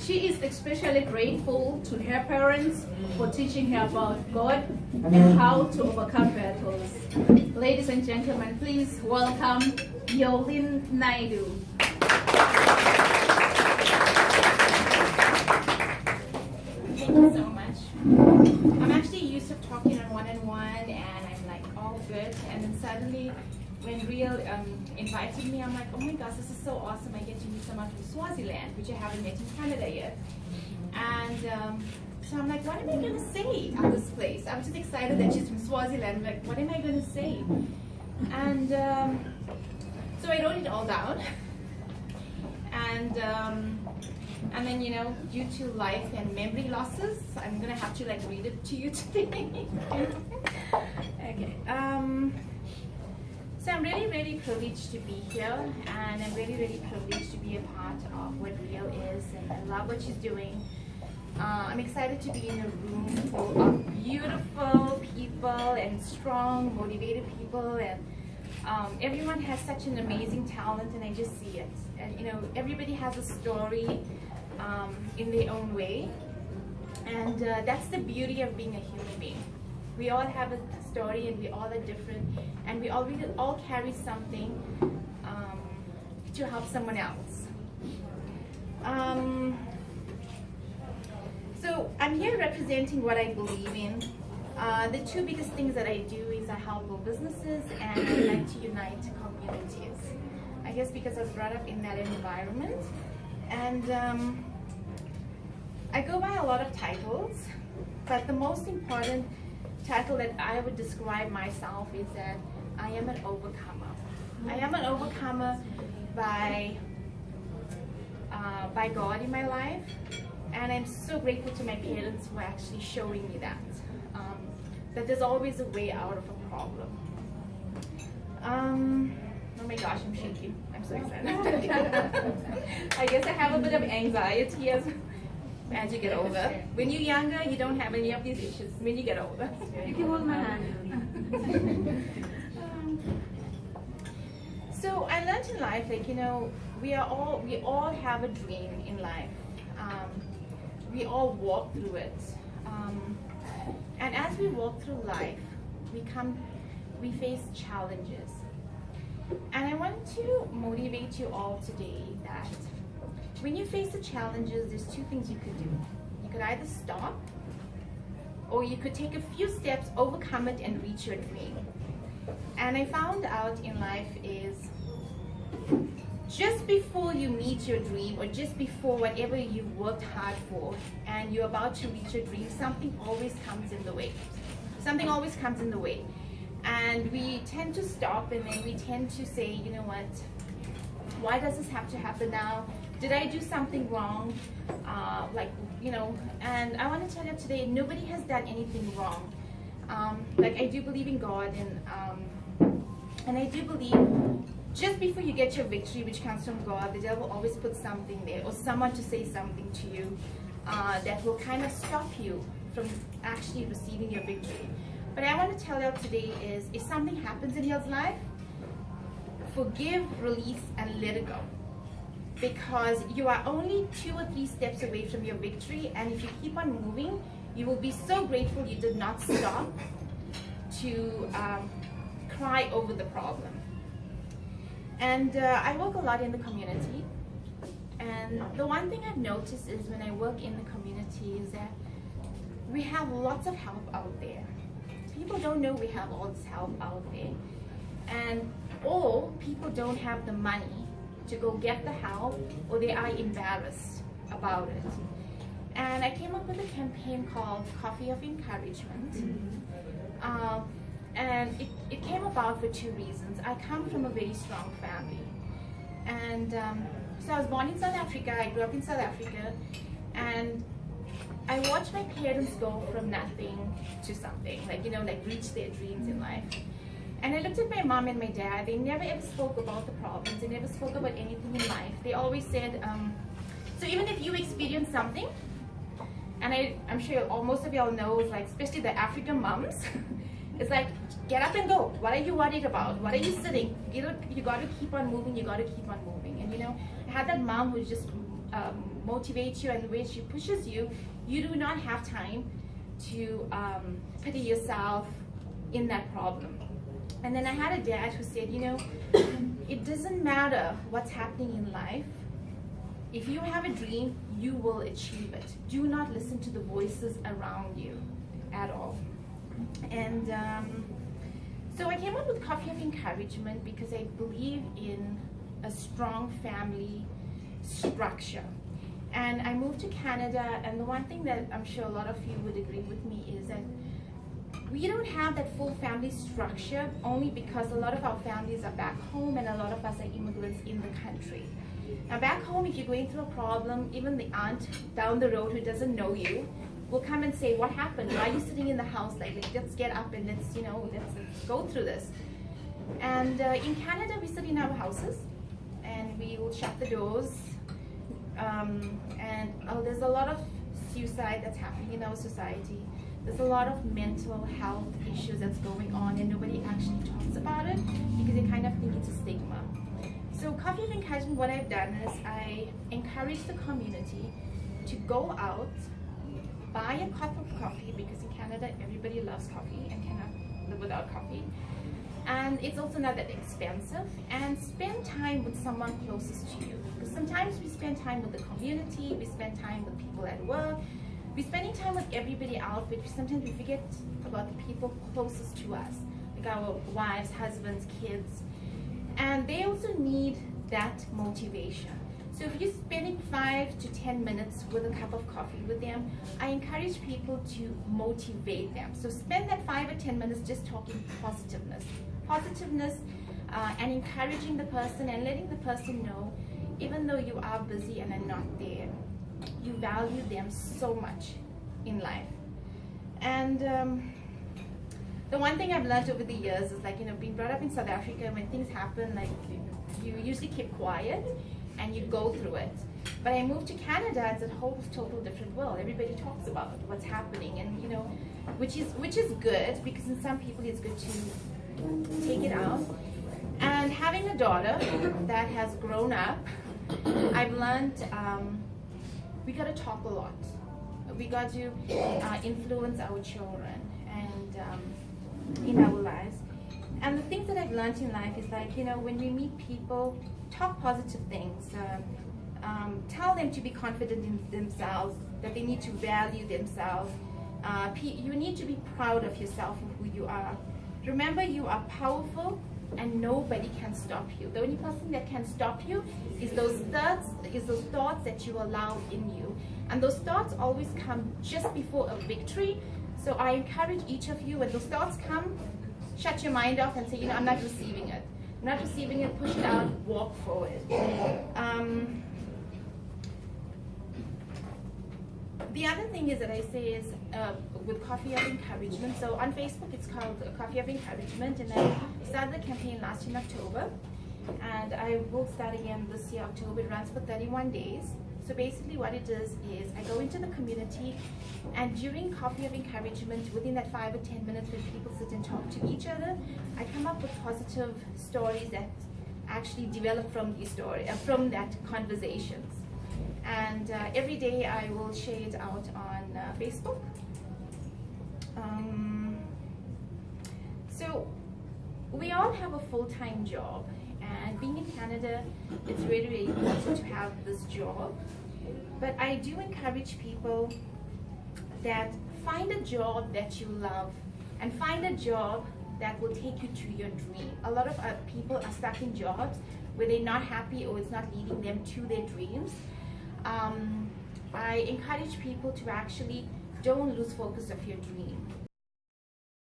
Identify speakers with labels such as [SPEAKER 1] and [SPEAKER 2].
[SPEAKER 1] She is especially grateful to her parents for teaching her about God and how to overcome battles. Ladies and gentlemen, please welcome Yoleen Naidu.
[SPEAKER 2] Thank you so much. I'm actually used to talking on one-on-one, and I'm like all good, and then suddenly when Real invited me, I'm like, oh my gosh, this is so awesome. I get to meet someone from Swaziland, which I haven't met in Canada yet. And so I'm like, what am I going to say at this place? I'm just excited that she's from Swaziland. I'm like, what am I going to say? And so I wrote it all down. And then, you know, due to life and memory losses, I'm going to have to like read it to you today. Okay. So I'm really, really privileged to be here, and I'm really, really privileged to be a part of what Real is, and I love what she's doing. I'm excited to be in a room full of beautiful people and strong, motivated people, and everyone has such an amazing talent, and I just see it. And you know, everybody has a story in their own way, and that's the beauty of being a human being. We all have a story, and we all are different, and we all carry something to help someone else. So I'm here representing what I believe in. The two biggest things that I do is I help build businesses, and I like to unite communities. I guess because I was brought up in that environment, and I go by a lot of titles, but the most important title that I would describe myself is that I am an overcomer. I am an overcomer by God in my life, and I'm so grateful to my parents for actually showing me that there's always a way out of a problem. Oh my gosh, I'm shaking. I'm so excited. I guess I have a bit of anxiety as you get older. When you're younger, you don't have any of these issues. When you get older.
[SPEAKER 1] You can hold my hand.
[SPEAKER 2] So I learned in life, like, you know, we all have a dream in life. We all walk through it. And as we walk through life, we face challenges. And I want to motivate you all today that when you face the challenges, there's two things you could do. You could either stop, or you could take a few steps, overcome it, and reach your dream. And I found out in life is just before you meet your dream, or just before whatever you've worked hard for, and you're about to reach your dream, something always comes in the way. Something always comes in the way. And we tend to stop, and then we tend to say, you know what, why does this have to happen now? Did I do something wrong? Like, you know, and I want to tell you today, nobody has done anything wrong. Like, I do believe in God, and I do believe just before you get your victory, which comes from God, the devil always puts something there, or someone to say something to you that will kind of stop you from actually receiving your victory. But I want to tell you today is, if something happens in your life, forgive, release, and let it go. Because you are only 2 or 3 steps away from your victory, and if you keep on moving, you will be so grateful you did not stop to cry over the problem. And I work a lot in the community, and the one thing I've noticed is when I work in the community is that we have lots of help out there. People don't know we have all this help out there, or people don't have the money to go get the help, or they are embarrassed about it. And I came up with a campaign called Coffee of Encouragement. And it came about for 2 reasons. I come from a very strong family. And so I was born in South Africa, I grew up in South Africa, and I watched my parents go from nothing to something, like, you know, like reach their dreams in life. And I looked at my mom and my dad. They never ever spoke about the problems. They never spoke about anything in life. They always said, so even if you experience something, and I'm sure most of y'all know, like, especially the African moms, it's like, get up and go. What are you worried about? What are you sitting? You got to keep on moving. You got to keep on moving. And you know, I had that mom who just motivates you and the way she pushes you, you do not have time to pity yourself in that problem. And then I had a dad who said, you know, it doesn't matter what's happening in life. If you have a dream, you will achieve it. Do not listen to the voices around you at all. And so I came up with Coffee of Encouragement because I believe in a strong family structure. And I moved to Canada, and the one thing that I'm sure a lot of you would agree with me is that we don't have that full family structure, only because a lot of our families are back home and a lot of us are immigrants in the country. Now back home, if you're going through a problem, even the aunt down the road who doesn't know you will come and say, what happened? Why are you sitting in the house? Like let's get up and let's go through this. And in Canada, we sit in our houses and we will shut the doors. There's a lot of suicide that's happening in our society. There's a lot of mental health issues that's going on, and nobody actually talks about it because they kind of think it's a stigma. So Coffee of Encouragement, what I've done is I encourage the community to go out, buy a cup of coffee, because in Canada everybody loves coffee and cannot live without coffee. And it's also not that expensive, and spend time with someone closest to you. Because sometimes we spend time with the community, we spend time with people at work, we're spending time with everybody out, but sometimes we forget about the people closest to us, like our wives, husbands, kids. And they also need that motivation. So if you're spending 5 to 10 minutes with a cup of coffee with them, I encourage people to motivate them. So spend that 5 or 10 minutes just talking positiveness, and encouraging the person and letting the person know, even though you are busy and are not there, you value them so much in life. And the one thing I've learned over the years is, like, you know, being brought up in South Africa, when things happen, like, you usually keep quiet and you go through it. But I moved to Canada, it's a whole total different world. Everybody talks about what's happening, and you know, which is good, because in some people it's good to take it out. And having a daughter that has grown up, I've learned we got to talk a lot. We got to influence our children and in our lives. And the things that I've learned in life is, like, you know, when we meet people, talk positive things. Tell them to be confident in themselves, that they need to value themselves. You need to be proud of yourself and who you are. Remember, you are powerful and nobody can stop you. The only person that can stop you is those thoughts that you allow in you. And those thoughts always come just before a victory. So I encourage each of you, when those thoughts come, shut your mind off and say, you know, I'm not receiving it. I'm not receiving it, push it out, walk forward. The other thing is that I say is with Coffee of Encouragement. So on Facebook, it's called Coffee of Encouragement, and I started the campaign last year in October, and I will start again this year, October. It runs for 31 days. So basically what it is I go into the community, and during Coffee of Encouragement, within that 5 or 10 minutes when people sit and talk to each other, I come up with positive stories that actually develop from these stories, from that conversations. And every day I will share it out on Facebook. So we all have a full-time job, and being in Canada, it's really, really important to have this job. But I do encourage people that find a job that you love, and find a job that will take you to your dream. A lot of people are stuck in jobs where they're not happy, or it's not leading them to their dreams. I encourage people to actually don't lose focus of your dream.